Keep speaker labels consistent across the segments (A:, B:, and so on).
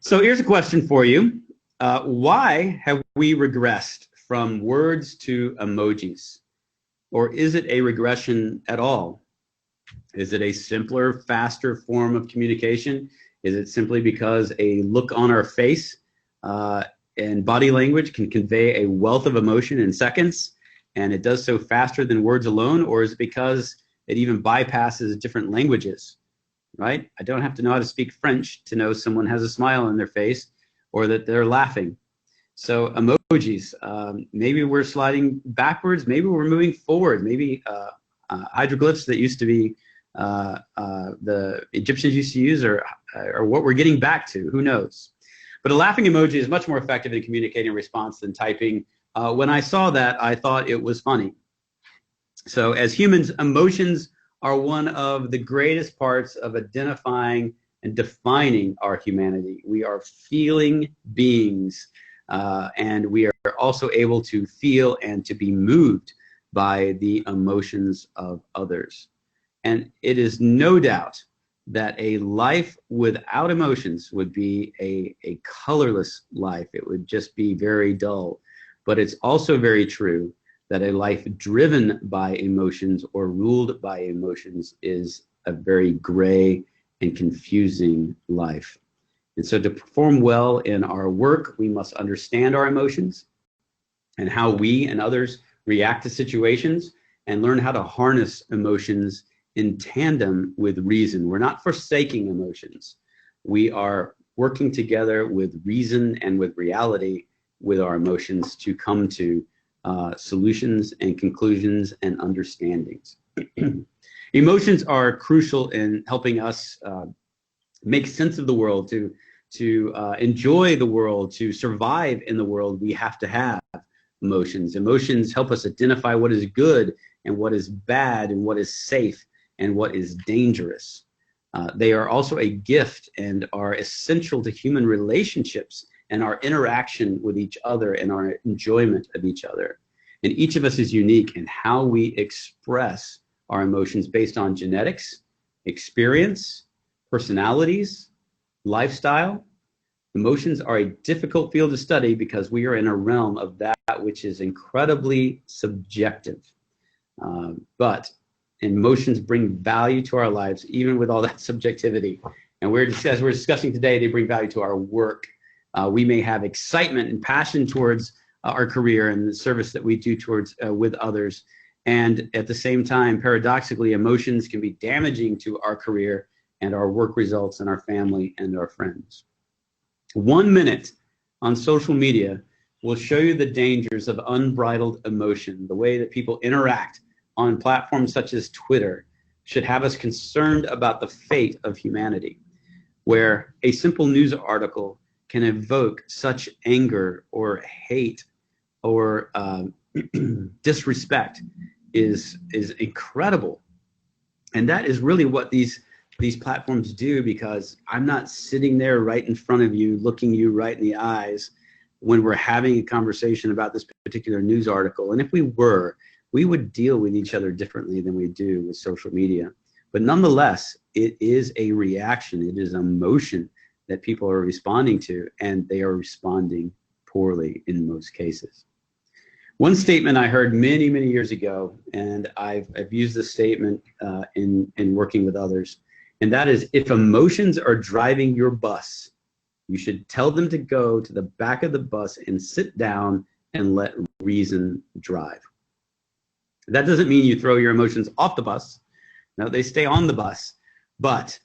A: So here's a question for you. Why have we regressed from words to emojis? Or is it a regression at all? Is it a simpler, faster form of communication? Is it simply because a look on our face and body language can convey a wealth of emotion in seconds, and it does so faster than words alone? Or is it because it even bypasses different languages? Right? I don't have to know how to speak French to know someone has a smile on their face or that they're laughing. So emojis, maybe we're sliding backwards, maybe we're moving forward, maybe hieroglyphs that used to be the Egyptians used to use or what we're getting back to, who knows. But a laughing emoji is much more effective in communicating response than typing. When I saw that, I thought it was funny. So as humans, emotions are one of the greatest parts of identifying and defining our humanity. We are feeling beings, and we are also able to feel and to be moved by the emotions of others. And it is no doubt that a life without emotions would be a colorless life. It would just be very dull. But it's also very true that a life driven by emotions or ruled by emotions is a very gray and confusing life. And so to perform well in our work, we must understand our emotions and how we and others react to situations and learn how to harness emotions in tandem with reason. We're not forsaking emotions. We are working together with reason and with reality with our emotions to come to solutions and conclusions and understandings. Emotions are crucial in helping us make sense of the world, to enjoy the world, to survive in the world. We have to have emotions. Emotions help us identify what is good and what is bad and what is safe and what is dangerous. They are also a gift and are essential to human relationships and our interaction with each other and our enjoyment of each other. And each of us is unique in how we express our emotions based on genetics, experience, personalities, lifestyle. Emotions are a difficult field to study because we are in a realm of that which is incredibly subjective. But emotions bring value to our lives, even with all that subjectivity. And as we're discussing today, they bring value to our work. We may have excitement and passion towards our career and the service that we do towards with others. And at the same time, paradoxically, emotions can be damaging to our career and our work results and our family and our friends. 1 minute on social media will show you the dangers of unbridled emotion. The way that people interact on platforms such as Twitter should have us concerned about the fate of humanity, where a simple news article can evoke such anger or hate or disrespect is incredible. And that is really what these platforms do, because I'm not sitting there right in front of you, looking you right in the eyes when we're having a conversation about this particular news article. And if we were, we would deal with each other differently than we do with social media. But nonetheless, it is a reaction. It is emotion that people are responding to, and they are responding poorly in most cases. One statement I heard many, many years ago, and I've used this statement in working with others, and that is, if emotions are driving your bus, you should tell them to go to the back of the bus and sit down and let reason drive. That doesn't mean you throw your emotions off the bus. No, they stay on the bus, but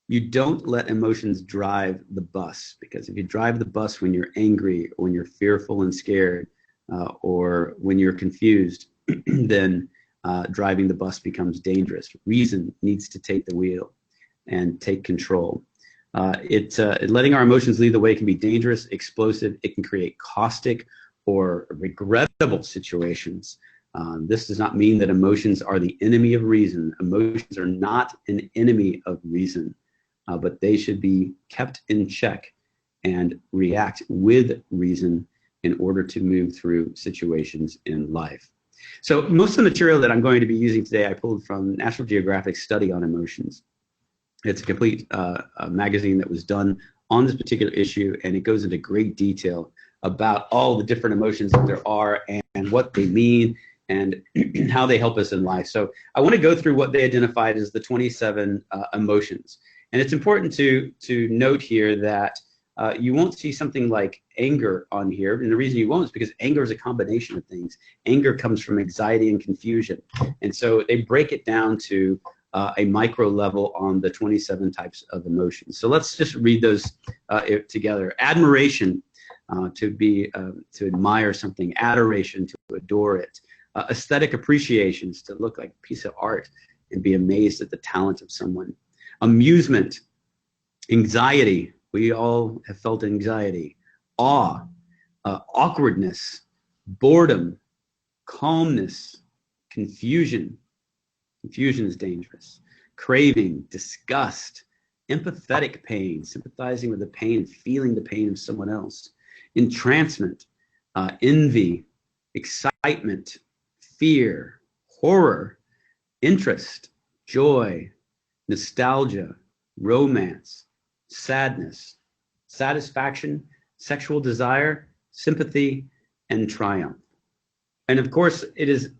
A: you don't let emotions drive the bus, because if you drive the bus when you're angry, or when you're fearful and scared, or when you're confused, then driving the bus becomes dangerous. Reason needs to take the wheel and take control. Letting our emotions lead the way can be dangerous, explosive. It can create caustic or regrettable situations. This does not mean that emotions are the enemy of reason. Emotions are not an enemy of reason, but they should be kept in check and react with reason in order to move through situations in life. So most of the material that I'm going to be using today, I pulled from National Geographic's study on emotions. It's a complete magazine that was done on this particular issue, and it goes into great detail about all the different emotions that there are and what they mean and how they help us in life. So I want to go through what they identified as the 27 emotions. And it's important to note here that you won't see something like anger on here. And the reason you won't is because anger is a combination of things. Anger comes from anxiety and confusion. And so they break it down to a micro level on the 27 types of emotions. So let's just read those together. Admiration, to admire something. Adoration, to adore it. Aesthetic appreciations, to look like a piece of art and be amazed at the talent of someone. Amusement. Anxiety. We all have felt anxiety. Awe. Awkwardness. Boredom. Calmness. Confusion. Confusion is dangerous. Craving. Disgust. Empathetic pain. Sympathizing with the pain, feeling the pain of someone else. Entrancement. Envy. Excitement. Fear. Horror. Interest. Joy. Nostalgia. Romance. Sadness, satisfaction, sexual desire, sympathy, and triumph. And of course,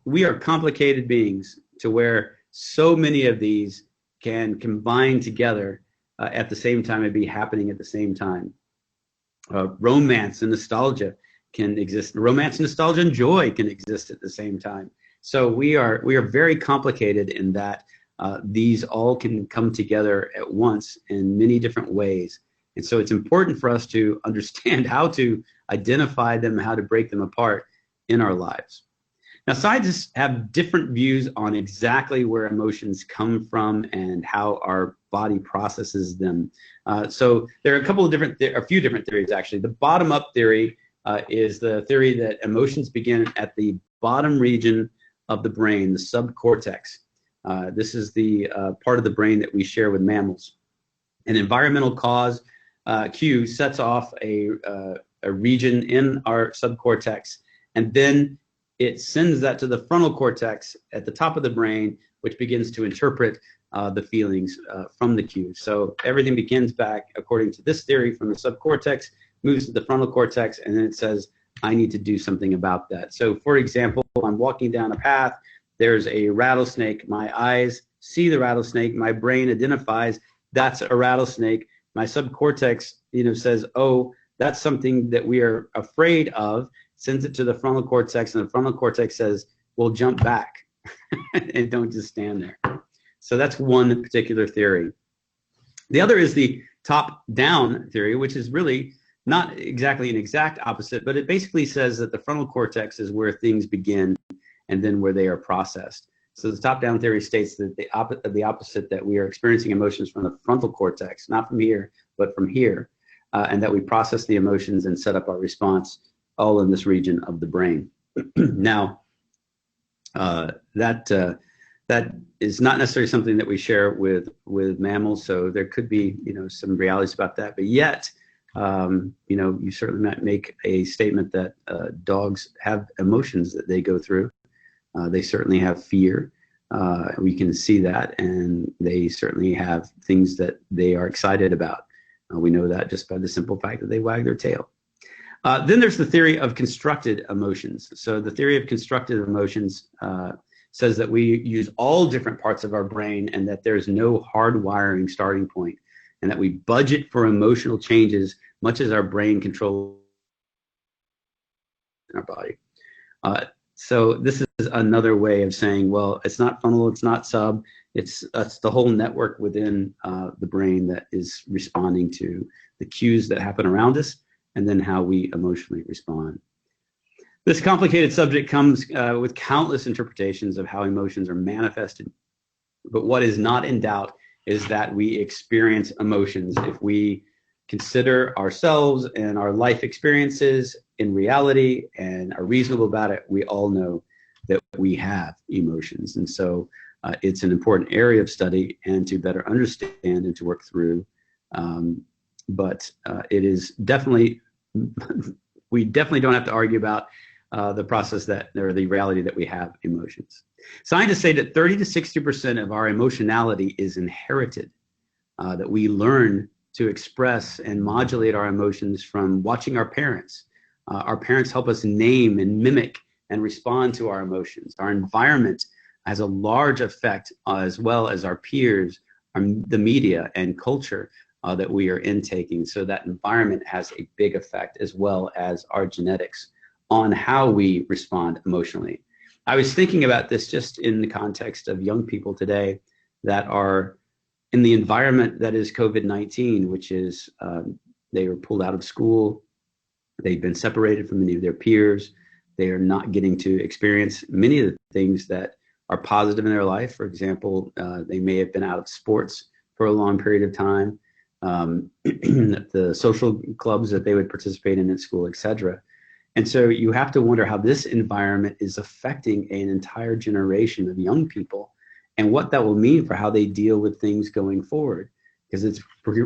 A: we are complicated beings to where so many of these can combine together at the same time and be happening at the same time. Romance and nostalgia can exist. Romance, nostalgia, and joy can exist at the same time. So we are very complicated in that these all can come together at once in many different ways. And so it's important for us to understand how to identify them, how to break them apart in our lives. Now, scientists have different views on exactly where emotions come from and how our body processes them. So there are a few different theories, actually. The bottom-up theory is the theory that emotions begin at the bottom region of the brain, the subcortex. This is the part of the brain that we share with mammals. An environmental cause cue sets off a region in our subcortex, and then it sends that to the frontal cortex at the top of the brain, which begins to interpret the feelings from the cue. So everything begins back, according to this theory, from the subcortex, moves to the frontal cortex, and then it says, I need to do something about that. So for example, I'm walking down a path, there's a rattlesnake, my eyes see the rattlesnake, my brain identifies that's a rattlesnake, my subcortex says, oh, that's something that we are afraid of, sends it to the frontal cortex, and the frontal cortex says, well, jump back and don't just stand there. So that's one particular theory. The other is the top-down theory, which is really not exactly an exact opposite, but it basically says that the frontal cortex is where things begin and then where they are processed. So the top-down theory states that the opposite, that we are experiencing emotions from the frontal cortex, not from here, but from here, and that we process the emotions and set up our response all in this region of the brain. Now, that is not necessarily something that we share with mammals, so there could be some realities about that, but yet you certainly might make a statement that dogs have emotions that they go through. They certainly have fear. We can see that, and they certainly have things that they are excited about. We know that just by the simple fact that they wag their tail. Then there's the theory of constructed emotions. So the theory of constructed emotions says that we use all different parts of our brain and that there's no hardwiring starting point, and that we budget for emotional changes much as our brain controls our body. So this is another way of saying, well, it's not frontal, it's not sub, that's the whole network within the brain that is responding to the cues that happen around us and then how we emotionally respond. This complicated subject comes with countless interpretations of how emotions are manifested, but what is not in doubt is that we experience emotions. If we consider ourselves and our life experiences in reality and are reasonable about it, we all know that we have emotions. And so it's an important area of study and to better understand and to work through. But it is definitely, we definitely don't have to argue about the process or the reality that we have emotions. Scientists say that 30 to 60% of our emotionality is inherited, that we learn to express and modulate our emotions from watching our parents. Our parents help us name and mimic and respond to our emotions. Our environment has a large effect, as well as our peers, the media and culture that we are intaking. So that environment has a big effect, as well as our genetics, on how we respond emotionally. I was thinking about this just in the context of young people today that are in the environment that is COVID-19, which is they were pulled out of school, they've been separated from many of their peers, they are not getting to experience many of the things that are positive in their life. For example, they may have been out of sports for a long period of time, the social clubs that they would participate in at school, etc. And so you have to wonder how this environment is affecting an entire generation of young people and what that will mean for how they deal with things going forward, because it's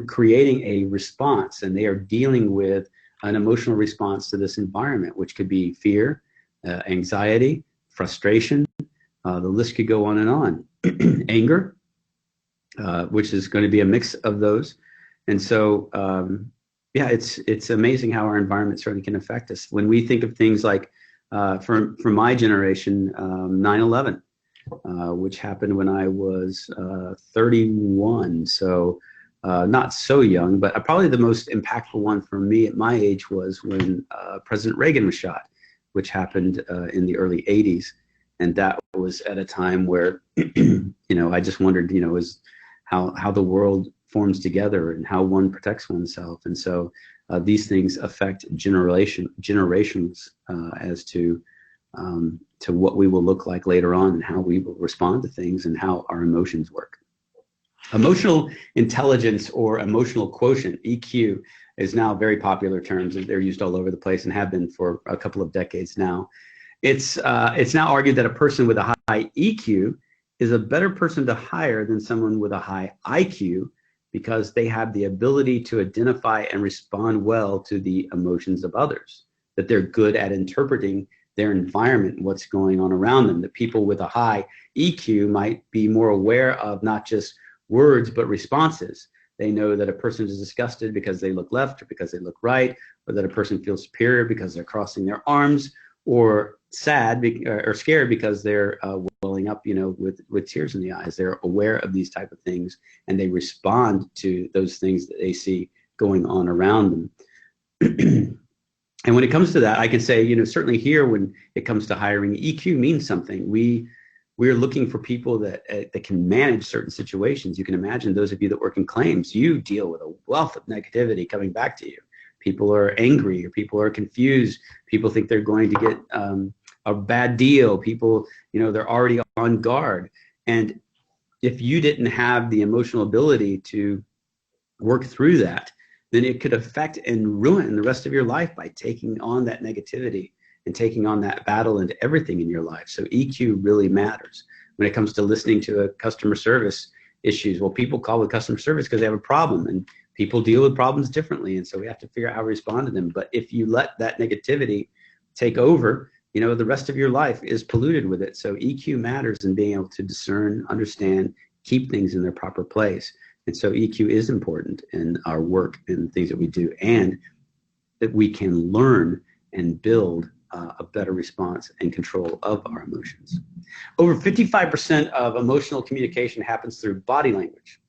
A: creating a response, and they are dealing with an emotional response to this environment, which could be fear, anxiety, frustration. The list could go on and on. Anger, which is going to be a mix of those. And so, yeah, it's amazing how our environment certainly can affect us. When we think of things like, for my generation, 9/11, which happened when I was 31. So not so young, but probably the most impactful one for me at my age was when President Reagan was shot, which happened in the early 80s. And that was at a time where, I just wondered, is how the world forms together and how one protects oneself. And so these things affect generations as to what we will look like later on and how we will respond to things and how our emotions work. Emotional intelligence, or emotional quotient, EQ, is now very popular terms. They're used all over the place and have been for a couple of decades now. It's now argued that a person with a high EQ is a better person to hire than someone with a high IQ, because they have the ability to identify and respond well to the emotions of others, that they're good at interpreting their environment, what's going on around them. That people with a high EQ might be more aware of not just words, but responses. They know that a person is disgusted because they look left or because they look right, or that a person feels superior because they're crossing their arms, or sad or scared because they're welling up, with tears in the eyes. They're aware of these type of things, and they respond to those things that they see going on around them. And when it comes to that, I can say, certainly here, when it comes to hiring, EQ means something. We're looking for people that can manage certain situations. You can imagine those of you that work in claims, you deal with a wealth of negativity coming back to you. People are angry, or people are confused. People think they're going to get a bad deal. People, they're already on guard. And if you didn't have the emotional ability to work through that, then it could affect and ruin the rest of your life by taking on that negativity and taking on that battle into everything in your life. So EQ really matters when it comes to listening to a customer service issues. Well, people call with customer service because they have a problem, and people deal with problems differently. And so we have to figure out how to respond to them. But if you let that negativity take over, the rest of your life is polluted with it. So EQ matters in being able to discern, understand, keep things in their proper place. And so EQ is important in our work and things that we do, and that we can learn and build a better response and control of our emotions. Over 55% of emotional communication happens through body language.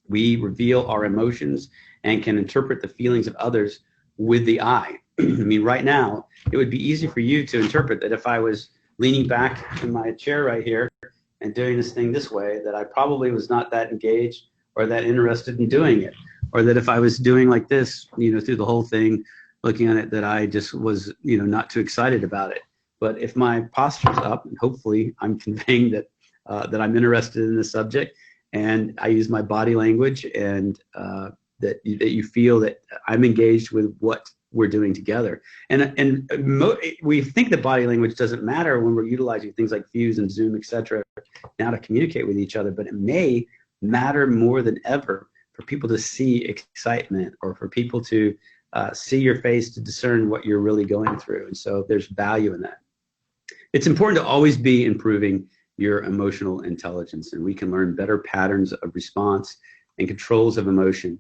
A: We reveal our emotions and can interpret the feelings of others with the eye. I mean, right now, it would be easy for you to interpret that if I was leaning back in my chair right here and doing this thing this way, that I probably was not that engaged or that interested in doing it. Or that if I was doing like this, through the whole thing, looking at it, that I just was, not too excited about it. But if my posture's up, and hopefully I'm conveying that that I'm interested in the subject, and I use my body language, and that you feel that I'm engaged with what we're doing together. And we think that body language doesn't matter when we're utilizing things like Fuse and Zoom, etc., now to communicate with each other, but it may matter more than ever for people to see excitement, or for people to see your face, to discern what you're really going through. And so there's value in that. It's important to always be improving your emotional intelligence, and we can learn better patterns of response and controls of emotion.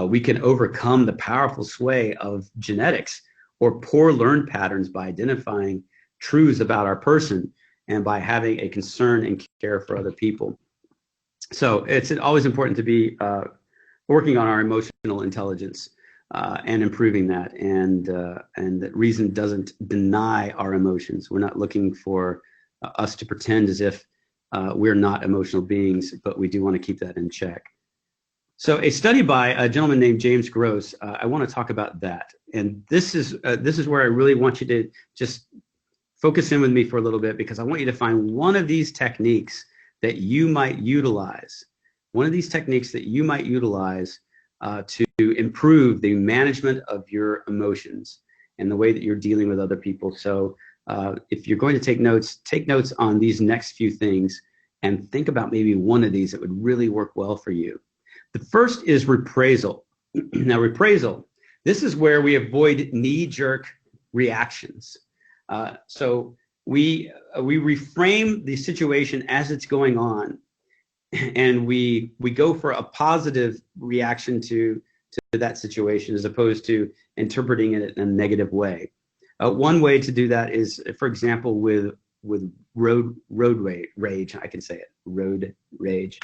A: We can overcome the powerful sway of genetics or poor learned patterns by identifying truths about our person and by having a concern and care for other people. So it's always important to be working on our emotional intelligence and improving that. And that reason doesn't deny our emotions. We're not looking for us to pretend as if we're not emotional beings, but we do want to keep that in check. So a study by a gentleman named James Gross, I want to talk about that. And this is where I really want you to just focus in with me for a little bit, because I want you to find one of these techniques that you might utilize. One of these techniques that you might utilize to improve the management of your emotions and the way that you're dealing with other people. So if you're going to take notes on these next few things and think about maybe one of these that would really work well for you. The first is reprisal. Now, reprisal, this is where we avoid knee-jerk reactions. So we reframe the situation as it's going on, and we go for a positive reaction to that situation as opposed to interpreting it in a negative way. One way to do that is, for example, with road rage. I can say it, road rage.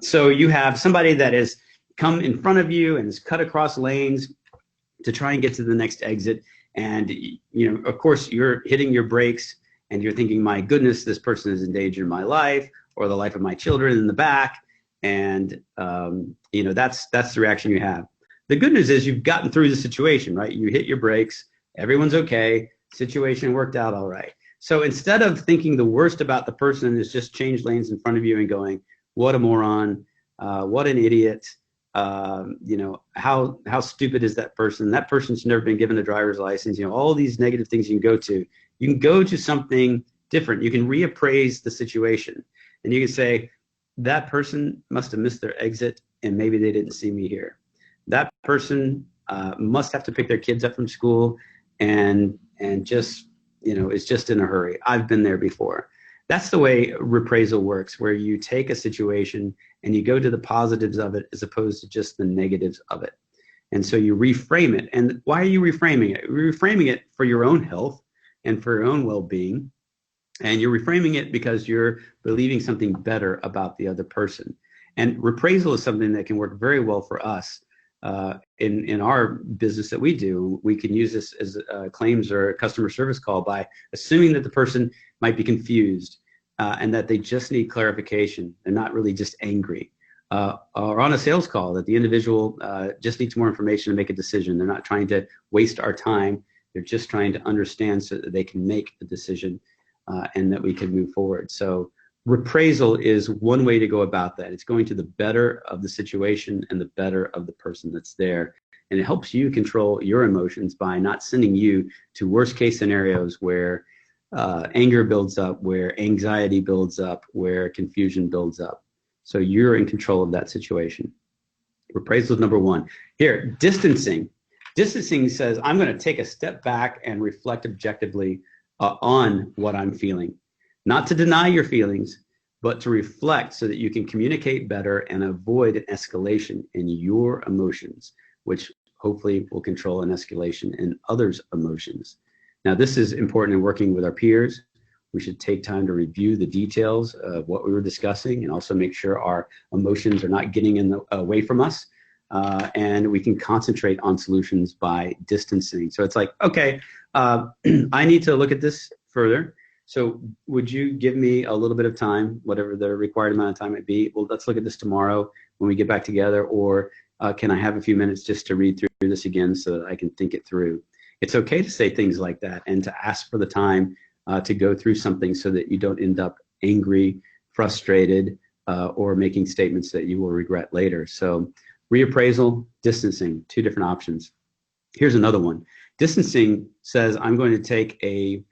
A: So you have somebody that has come in front of you and has cut across lanes to try and get to the next exit. And, you know, of course, you're hitting your brakes and you're thinking, my goodness, this person is endangering my life or the life of my children in the back. And, you know, that's the reaction you have. The good news is you've gotten through the situation, right? You hit your brakes, everyone's okay, situation worked out all right. So instead of thinking the worst about the person who's just changed lanes in front of you and going, what a moron, what an idiot, you know, how stupid is that person? That person's never been given a driver's license. You know, all these negative things you can go to something different. You can reappraise the situation, and you can say, that person must have missed their exit and maybe they didn't see me here. That person must have to pick their kids up from school and just, you know, is just in a hurry. I've been there before. That's the way reprisal works, where you take a situation and you go to the positives of it as opposed to just the negatives of it. And so you reframe it. And why are you reframing it? You're reframing it for your own health and for your own well-being. And you're reframing it because you're believing something better about the other person. And reprisal is something that can work very well for us in our business that we do. We can use this as a claims or a customer service call by assuming that the person might be confused and that they just need clarification. They're not really just angry. Or on a sales call, that the individual just needs more information to make a decision. They're not trying to waste our time. They're just trying to understand so that they can make a decision and that we can move forward. So reprisal is one way to go about that. It's going to the better of the situation and the better of the person that's there. And it helps you control your emotions by not sending you to worst case scenarios where anger builds up, where anxiety builds up, where confusion builds up. So you're in control of that situation. Reprisal is number one. Here, distancing. Distancing says, I'm going to take a step back and reflect objectively on what I'm feeling. Not to deny your feelings, but to reflect so that you can communicate better and avoid an escalation in your emotions, which hopefully will control an escalation in others' emotions. Now, this is important in working with our peers. We should take time to review the details of what we were discussing and also make sure our emotions are not getting away from us. And we can concentrate on solutions by distancing. So it's like, okay, I need to look at this further. So would you give me a little bit of time, whatever the required amount of time might be? Well, let's look at this tomorrow when we get back together. Or can I have a few minutes just to read through this again so that I can think it through? It's okay to say things like that and to ask for the time to go through something so that you don't end up angry, frustrated, or making statements that you will regret later. So reappraisal, distancing, two different options. Here's another one. Distancing says, I'm going to take a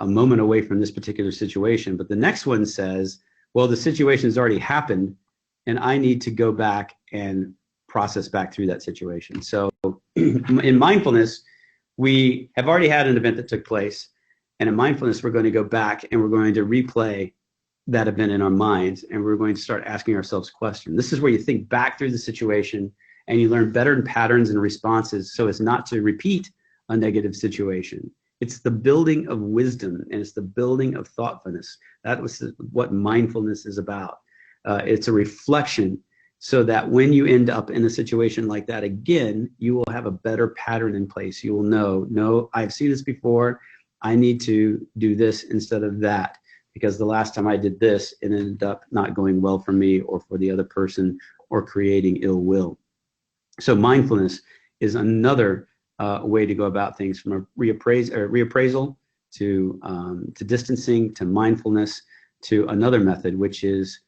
A: moment away from this particular situation. But the next one says, well, the situation has already happened and I need to go back and process back through that situation. So in mindfulness, we have already had an event that took place. And in mindfulness, we're going to go back and we're going to replay that event in our minds. And we're going to start asking ourselves questions. This is where you think back through the situation and you learn better patterns and responses so as not to repeat a negative situation. It's the building of wisdom, and it's the building of thoughtfulness. That was what mindfulness is about. It's a reflection so that when you end up in a situation like that again, you will have a better pattern in place. You will know, no, I've seen this before. I need to do this instead of that, because the last time I did this, it ended up not going well for me or for the other person, or creating ill will. So mindfulness is another way to go about things, from a reappraisal to distancing to mindfulness to another method, which is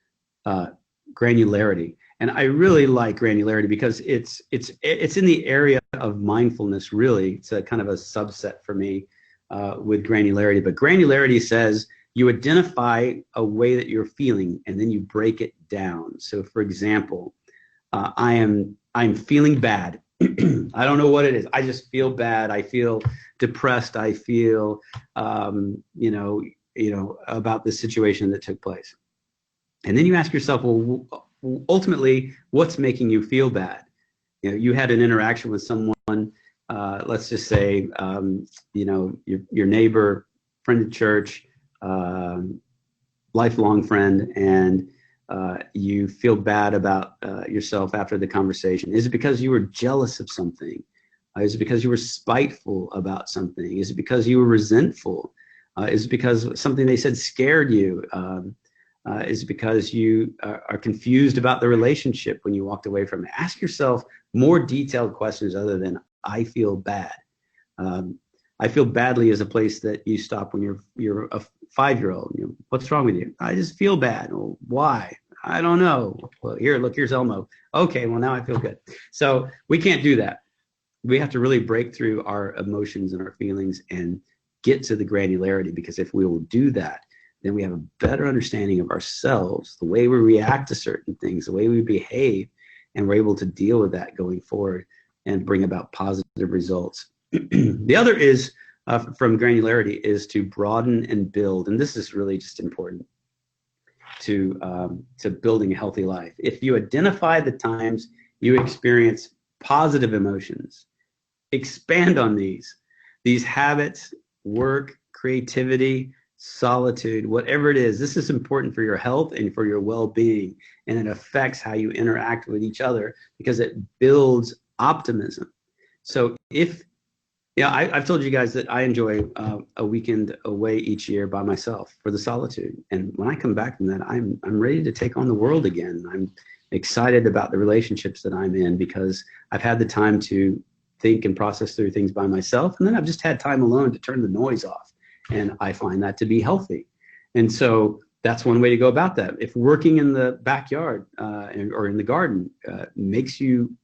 A: granularity. And I really like granularity because it's in the area of mindfulness. Really, it's a kind of a subset for me with granularity. But granularity says you identify a way that you're feeling, and then you break it down. So, for example, I'm feeling bad. I don't know what it is. I just feel bad. I feel depressed. I feel, about the situation that took place. And then you ask yourself, well, ultimately, what's making you feel bad? You had an interaction with someone. Let's just say, your neighbor, friend at church, lifelong friend, and you feel bad about yourself after the conversation. Is it because you were jealous of something? Is it because you were spiteful about something? Is it because you were resentful? Is it because something they said scared you? Is it because you are confused about the relationship when you walked away from it? Ask yourself more detailed questions other than I feel bad. I feel badly is a place that you stop when you're a 5-year-old. What's wrong with you? I just feel bad. Well, why? I don't know. Well, here's Elmo. Okay, well, now I feel good. So we can't do that. We have to really break through our emotions and our feelings and get to the granularity, because if we will do that, then we have a better understanding of ourselves, the way we react to certain things, the way we behave, and we're able to deal with that going forward and bring about positive results. The other is, from granularity, is to broaden and build. And this is really just important to building a healthy life. If you identify the times you experience positive emotions, expand on these habits, work, creativity, solitude, whatever it is. This is important for your health and for your well-being, and it affects how you interact with each other because it builds optimism. So I've told you guys that I enjoy a weekend away each year by myself for the solitude. And when I come back from that, I'm ready to take on the world again. I'm excited about the relationships that I'm in because I've had the time to think and process through things by myself. And then I've just had time alone to turn the noise off. And I find that to be healthy. And so that's one way to go about that. If working in the backyard or in the garden makes you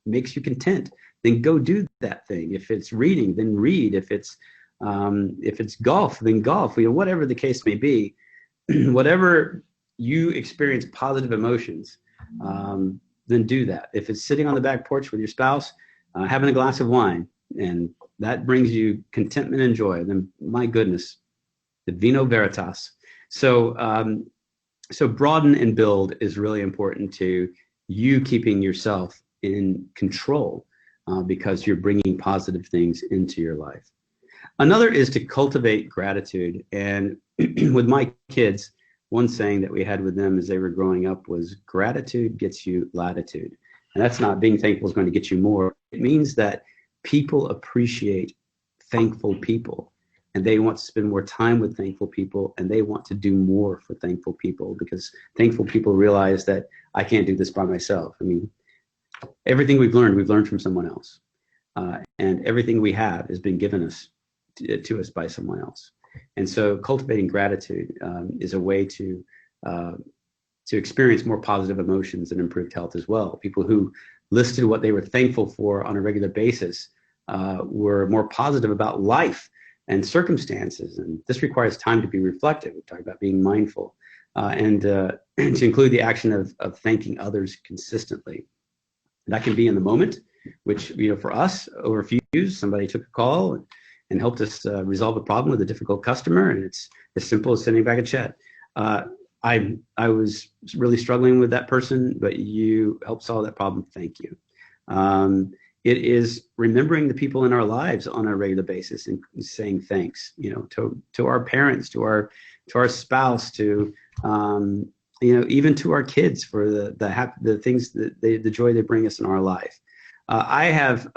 A: content, then go do that thing. If it's reading, then read. If it's golf, then golf. Whatever the case may be, whatever you experience positive emotions, then do that. If it's sitting on the back porch with your spouse, having a glass of wine, and that brings you contentment and joy, then my goodness, the vino veritas. So broaden and build is really important to you keeping yourself in control because you're bringing positive things into your life. Another is to cultivate gratitude. And with my kids, one saying that we had with them as they were growing up was, gratitude gets you latitude. And that's not being thankful is going to get you more. It means that people appreciate thankful people, and they want to spend more time with thankful people, and they want to do more for thankful people, because thankful people realize that I can't do this by myself. I mean, everything we've learned from someone else, and everything we have has been given us to us by someone else. And so cultivating gratitude is a way to experience more positive emotions and improved health as well. People who listed what they were thankful for on a regular basis were more positive about life and circumstances. And this requires time to be reflective. We talk about being mindful and to include the action of thanking others consistently. That can be in the moment, which, for us over Fuse, somebody took a call and helped us resolve a problem with a difficult customer. And it's as simple as sending back a check. I was really struggling with that person, but you helped solve that problem. Thank you. It is remembering the people in our lives on a regular basis and saying thanks, to our parents, to our spouse, to even to our kids for the things that the joy they bring us in our life. I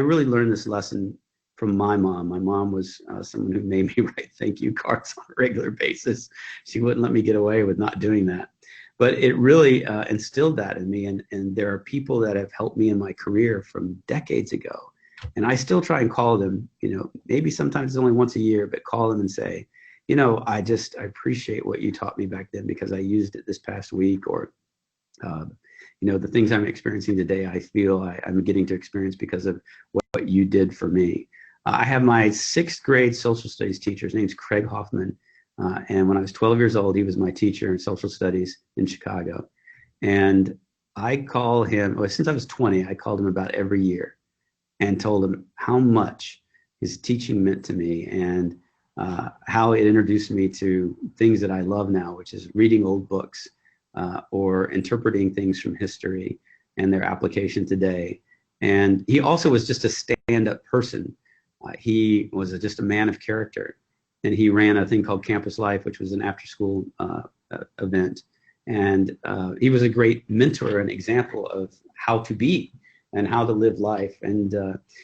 A: really learned this lesson from my mom. My mom was someone who made me write thank you cards on a regular basis. She wouldn't let me get away with not doing that. But it really instilled that in me. And there are people that have helped me in my career from decades ago. And I still try and call them, maybe sometimes it's only once a year, but call them and say, I appreciate what you taught me back then because I used it this past week, or, the things I'm experiencing today, I feel I'm getting to experience because of what you did for me. I have my 6th grade social studies teacher. His name's Craig Hoffman. And when I was 12 years old, he was my teacher in social studies in Chicago. And I call him, since I was 20, I called him about every year and told him how much his teaching meant to me and how it introduced me to things that I love now, which is reading old books or interpreting things from history and their application today. And he also was just a stand-up person. He was just a man of character. And he ran a thing called Campus Life, which was an after-school event. And he was a great mentor and example of how to be and how to live life. And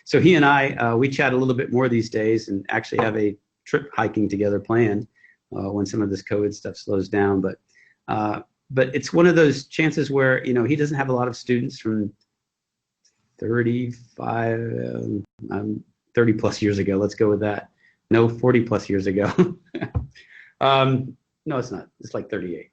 A: so he and I, we chat a little bit more these days and actually have a trip hiking together planned when some of this COVID stuff slows down. But it's one of those chances where, he doesn't have a lot of students from 30 plus years ago. Let's go with that. No, 40 plus years ago. No, it's not. It's like 38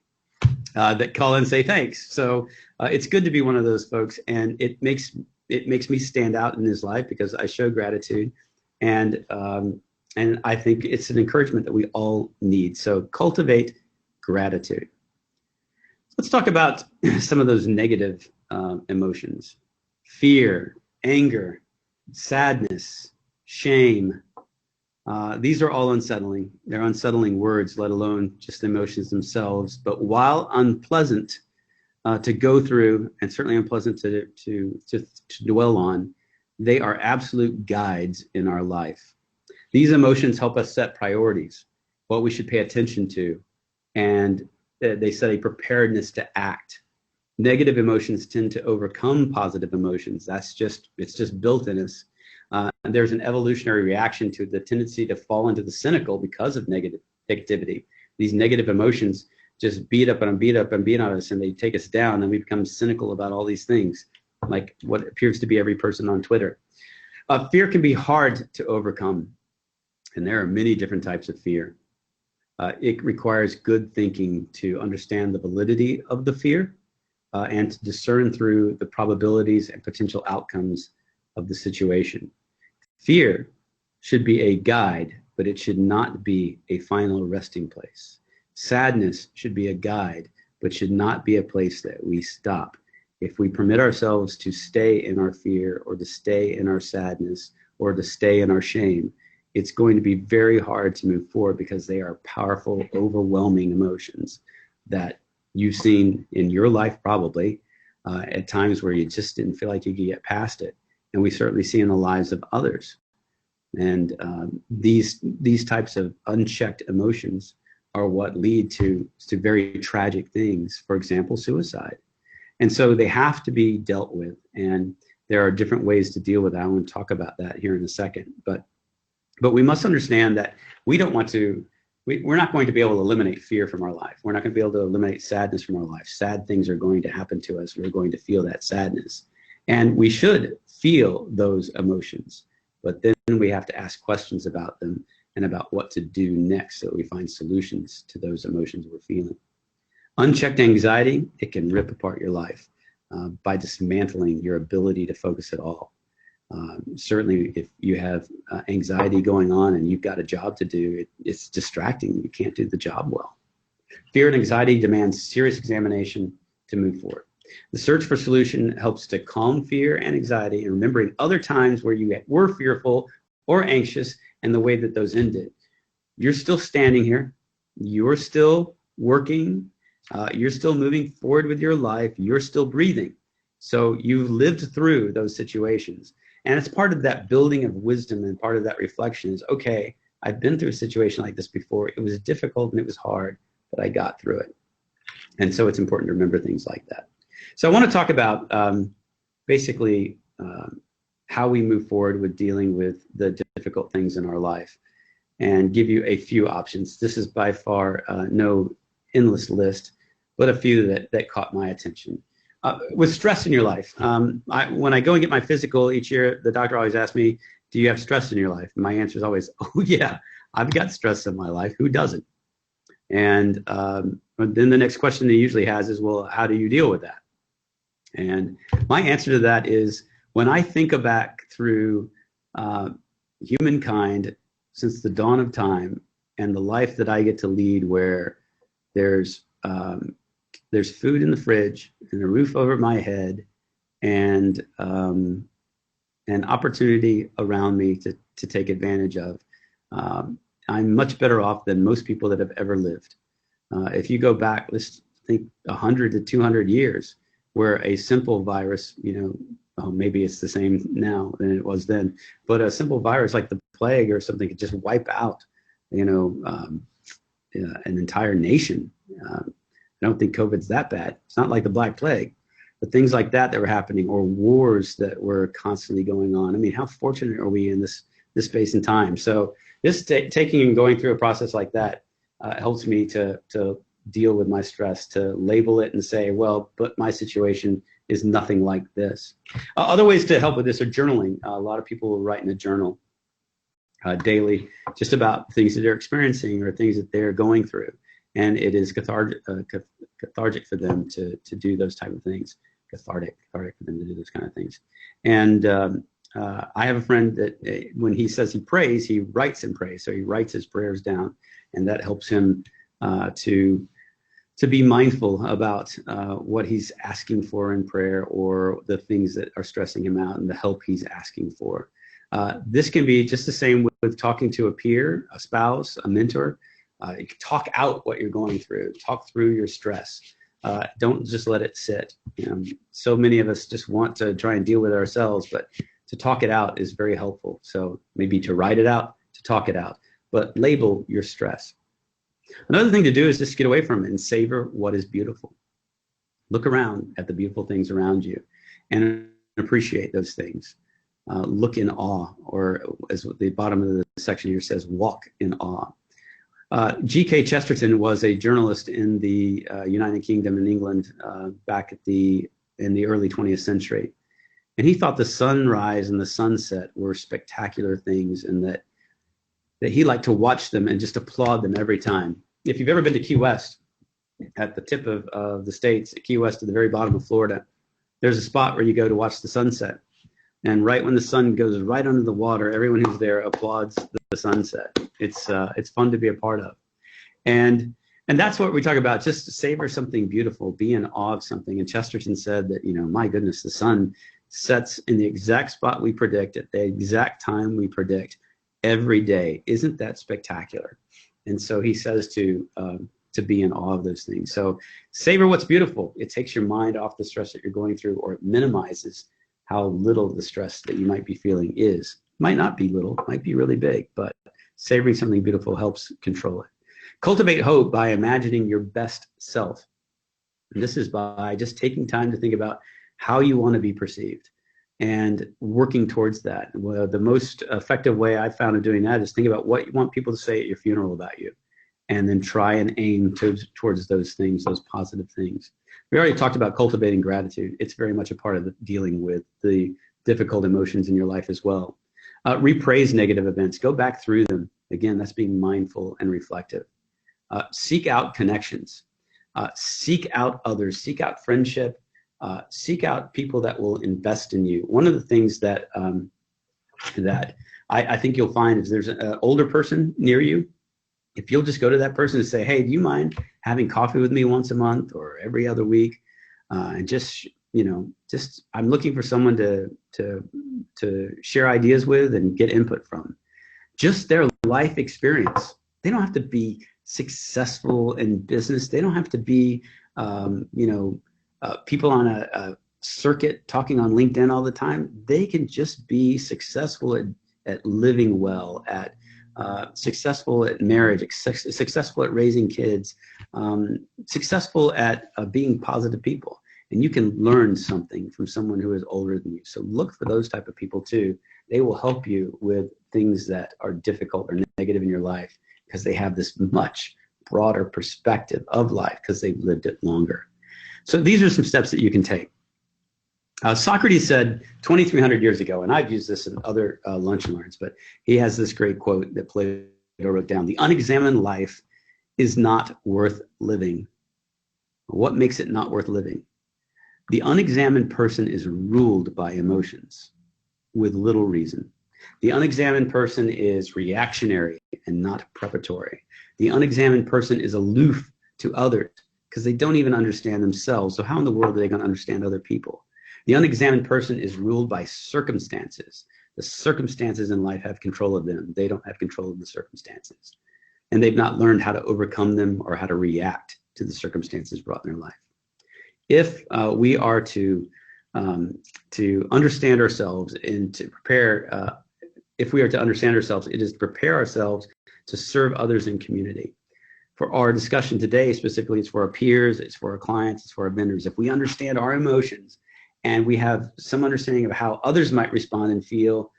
A: that call and say thanks. So it's good to be one of those folks, and it makes me stand out in his life because I show gratitude, and I think it's an encouragement that we all need. So cultivate gratitude. Let's talk about some of those negative emotions: fear, anger, sadness, shame. These are all unsettling. They're unsettling words, let alone just the emotions themselves. But while unpleasant to go through, and certainly unpleasant to dwell on, they are absolute guides in our life. These emotions help us set priorities, what we should pay attention to, and they set a preparedness to act. Negative emotions tend to overcome positive emotions. It's just built in us. And there's an evolutionary reaction to the tendency to fall into the cynical because of negativity. These negative emotions just beat up on us, and they take us down, and we become cynical about all these things, like what appears to be every person on Twitter. Fear can be hard to overcome, and there are many different types of fear. It requires good thinking to understand the validity of the fear and to discern through the probabilities and potential outcomes of the situation. Fear should be a guide, but it should not be a final resting place. Sadness should be a guide, but should not be a place that we stop. If we permit ourselves to stay in our fear, or to stay in our sadness, or to stay in our shame, it's going to be very hard to move forward because they are powerful, overwhelming emotions that you've seen in your life probably at times where you just didn't feel like you could get past it. And we certainly see in the lives of others. And these types of unchecked emotions are what lead to very tragic things, for example, suicide. And so they have to be dealt with. And there are different ways to deal with that. I want to talk about that here in a second. But we must understand that we're not going to be able to eliminate fear from our life. We're not going to be able to eliminate sadness from our life. Sad things are going to happen to us. We're going to feel that sadness. And we should feel those emotions. But then we have to ask questions about them and about what to do next so that we find solutions to those emotions we're feeling. Unchecked anxiety, it can rip apart your life by dismantling your ability to focus at all. Certainly, if you have anxiety going on and you've got a job to do, it's distracting. You can't do the job well. Fear and anxiety demands serious examination to move forward. The search for solution helps to calm fear and anxiety, and remembering other times where you were fearful or anxious and the way that those ended. You're still standing here. You're still working. You're still moving forward with your life. You're still breathing. So you've lived through those situations. And it's part of that building of wisdom, and part of that reflection is, okay, I've been through a situation like this before. It was difficult and it was hard, but I got through it. And so it's important to remember things like that. So I want to talk about basically how we move forward with dealing with the difficult things in our life, and give you a few options. This is by far no endless list, but a few that caught my attention. With stress in your life, when I go and get my physical each year, the doctor always asks me, do you have stress in your life? And my answer is always, oh yeah, I've got stress in my life. Who doesn't? And then the next question he usually has is, well, how do you deal with that? And my answer to that is, when I think back through humankind since the dawn of time, and the life that I get to lead, where there's food in the fridge and a roof over my head, and an opportunity around me to take advantage of, I'm much better off than most people that have ever lived. If you go back, let's think 100 to 200 years, where a simple virus, maybe it's the same now than it was then, but a simple virus like the plague or something could just wipe out, an entire nation. I don't think COVID's that bad. It's not like the Black Plague, but things like that were happening, or wars that were constantly going on. I mean, how fortunate are we in this space and time? So this taking and going through a process like that helps me to deal with my stress, to label it and say, well, but my situation is nothing like this. Other ways to help with this are journaling. A lot of people will write in a journal daily, just about things that they're experiencing or things that they're going through. And it is cathartic for them to do those type of things. Cathartic for them to do those kind of things. And I have a friend that when he says he prays, he writes and prays. So he writes his prayers down, and that helps him to be mindful about what he's asking for in prayer, or the things that are stressing him out and the help he's asking for. This can be just the same with talking to a peer, a spouse, a mentor. You can talk out what you're going through, talk through your stress. Don't just let it sit. So many of us just want to try and deal with ourselves, but to talk it out is very helpful. So maybe to write it out, to talk it out, but label your stress. Another thing to do is just get away from it and savor what is beautiful. Look around at the beautiful things around you and appreciate those things. Look in awe, or as the bottom of the section here says, walk in awe. G.K. Chesterton was a journalist in the United Kingdom in England back in the early 20th century. And he thought the sunrise and the sunset were spectacular things, and that he liked to watch them and just applaud them every time. If you've ever been to Key West, at the tip of the States, Key West at the very bottom of Florida, there's a spot where you go to watch the sunset. And right when the sun goes right under the water, everyone who's there applauds the sunset. It's fun to be a part of. And that's what we talk about, just to savor something beautiful, be in awe of something. And Chesterton said that, my goodness, the sun sets in the exact spot we predict, at the exact time we predict, every day. Isn't that spectacular? And so he says to be in awe of those things. So savor what's beautiful. It takes your mind off the stress that you're going through, or it minimizes how little the stress that you might be feeling is. Might not be little, might be really big, but savoring something beautiful helps control it. Cultivate hope by imagining your best self. And this is by just taking time to think about how you want to be perceived and working towards that. Well, the most effective way I've found of doing that is think about what you want people to say at your funeral about you, and then try and aim towards those things, those positive things. We already talked about cultivating gratitude. It's very much a part of dealing with the difficult emotions in your life as well. Repraise negative events. Go back through them. Again, that's being mindful and reflective. Seek out connections. Seek out others. Seek out friendship. Seek out people that will invest in you. One of the things that I think you'll find is there's an older person near you. If you'll just go to that person and say, hey, do you mind having coffee with me once a month or every other week? And just I'm looking for someone to share ideas with and get input from. Just their life experience. They don't have to be successful in business. They don't have to be, people on circuit talking on LinkedIn all the time, they can just be successful at living well, at successful at marriage, successful at raising kids, successful at being positive people. And you can learn something from someone who is older than you. So look for those type of people too. They will help you with things that are difficult or negative in your life because they have this much broader perspective of life because they've lived it longer. So these are some steps that you can take. Socrates said 2,300 years ago, and I've used this in other lunch and learns, but he has this great quote that Plato wrote down: "The unexamined life is not worth living." What makes it not worth living? The unexamined person is ruled by emotions with little reason. The unexamined person is reactionary and not preparatory. The unexamined person is aloof to others because they don't even understand themselves. So how in the world are they going to understand other people? The unexamined person is ruled by circumstances. The circumstances in life have control of them. They don't have control of the circumstances. And they've not learned how to overcome them or how to react to the circumstances brought in their life. If we are to understand ourselves and to prepare, if we are to understand ourselves, it is to prepare ourselves to serve others in community. For our discussion today, specifically, it's for our peers, it's for our clients, it's for our vendors. If we understand our emotions and we have some understanding of how others might respond and feel,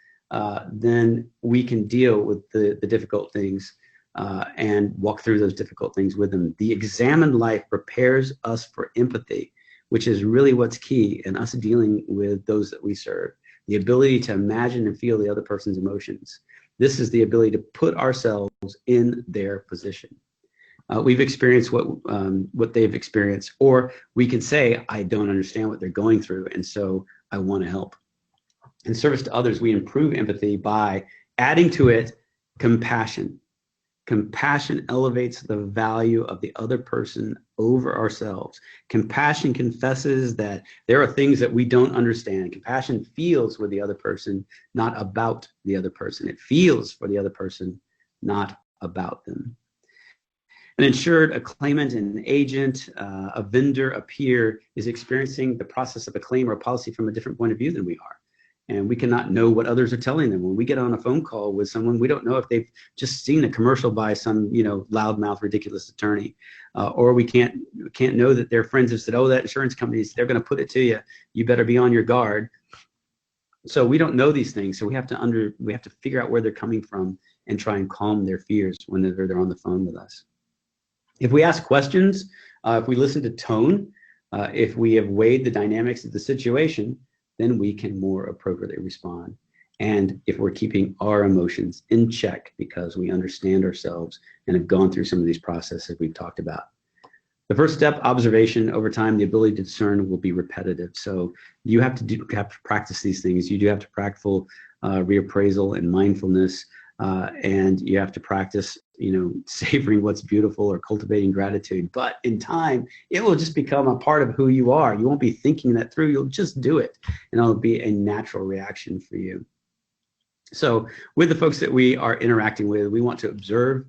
A: then we can deal with the difficult things and walk through those difficult things with them. The examined life prepares us for empathy, which is really what's key in us dealing with those that we serve. The ability to imagine and feel the other person's emotions. This is the ability to put ourselves in their position. We've experienced what they've experienced, or we can say, I don't understand what they're going through, and so I want to help. In service to others, we improve empathy by adding to it compassion. Compassion elevates the value of the other person over ourselves. Compassion confesses that there are things that we don't understand. Compassion feels with the other person, not about the other person. It feels for the other person, not about them. An insured, a claimant, an agent, a vendor, a peer is experiencing the process of a claim or a policy from a different point of view than we are. And we cannot know what others are telling them. When we get on a phone call with someone, we don't know if they've just seen a commercial by some, loudmouth, ridiculous attorney, or we can't know that their friends have said, oh, that insurance company, they're going to put it to you. You better be on your guard. So we don't know these things. So we have to figure out where they're coming from and try and calm their fears when they're on the phone with us. If we ask questions, if we listen to tone, if we have weighed the dynamics of the situation, then we can more appropriately respond. And if we're keeping our emotions in check because we understand ourselves and have gone through some of these processes we've talked about. The first step, observation. Over time, the ability to discern will be repetitive. So you have to practice these things. You do have to practice reappraisal and mindfulness, and you have to practice savoring what's beautiful or cultivating gratitude. But in time, it will just become a part of who you are. You won't be thinking that through. You'll just do it, and it'll be a natural reaction for you. So with the folks that we are interacting with, we want to observe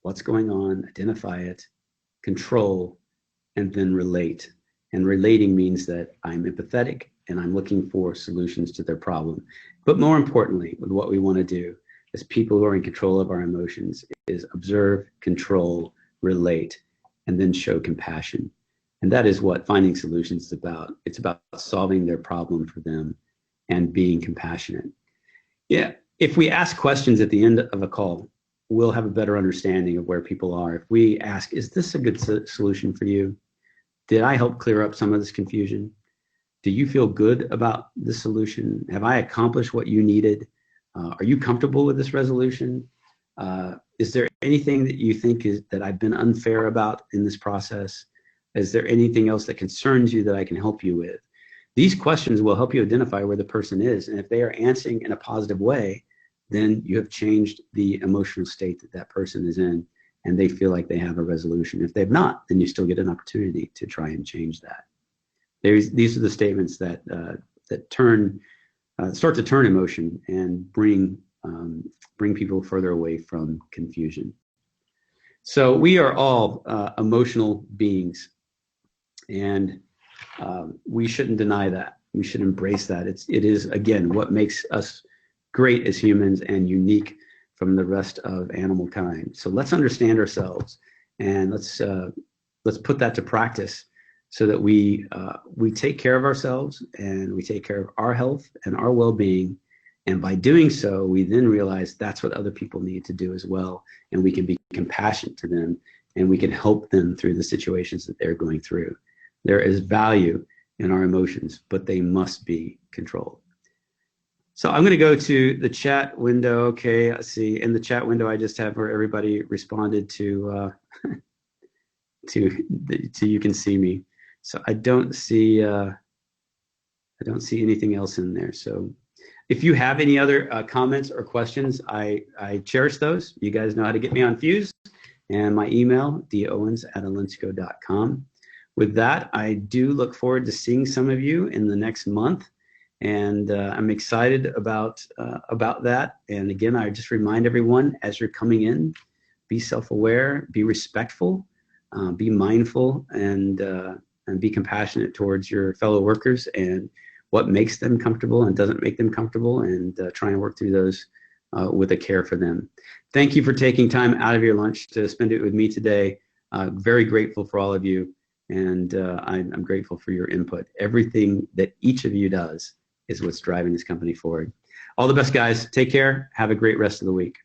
A: what's going on, identify it, control, and then relate. And relating means that I'm empathetic and I'm looking for solutions to their problem. But more importantly, with what we want to do as people who are in control of our emotions is observe, control, relate, and then show compassion. And that is what finding solutions is about. It's about solving their problem for them and being compassionate. Yeah, if we ask questions at the end of a call, we'll have a better understanding of where people are. If we ask, is this a good solution for you? Did I help clear up some of this confusion? Do you feel good about this solution? Have I accomplished what you needed? Are you comfortable with this resolution? Is there anything that you think that I've been unfair about in this process? Is there anything else that concerns you that I can help you with? These questions will help you identify where the person is. And if they are answering in a positive way, then you have changed the emotional state that that person is in, and they feel like they have a resolution. If they've not, then you still get an opportunity to try and change that. These are the statements that start to turn emotion and bring people further away from confusion. So we are all emotional beings, and We shouldn't deny that. We should embrace that. It is, again, what makes us great as humans and unique from the rest of animal kind. So let's understand ourselves, and let's put that to practice so that we take care of ourselves and we take care of our health and our well-being. And by doing so, we then realize that's what other people need to do as well. And we can be compassionate to them, and we can help them through the situations that they're going through. There is value in our emotions, but they must be controlled. So I'm going to go to the chat window. Okay, let's see. In the chat window, I just have where everybody responded to you can see me. So I don't see anything else in there. So if you have any other comments or questions, I cherish those. You guys know how to get me on Fuse, and my email, dowens@alensco.com. With that, I do look forward to seeing some of you in the next month, and I'm excited about that. And again, I just remind everyone, as you're coming in, be self-aware, be respectful, be mindful, and be compassionate towards your fellow workers and what makes them comfortable and doesn't make them comfortable, and try and work through those with a care for them. Thank you for taking time out of your lunch to spend it with me today. Very grateful for all of you, and I'm grateful for your input. Everything that each of you does is what's driving this company forward. All the best, guys. Take care. Have a great rest of the week.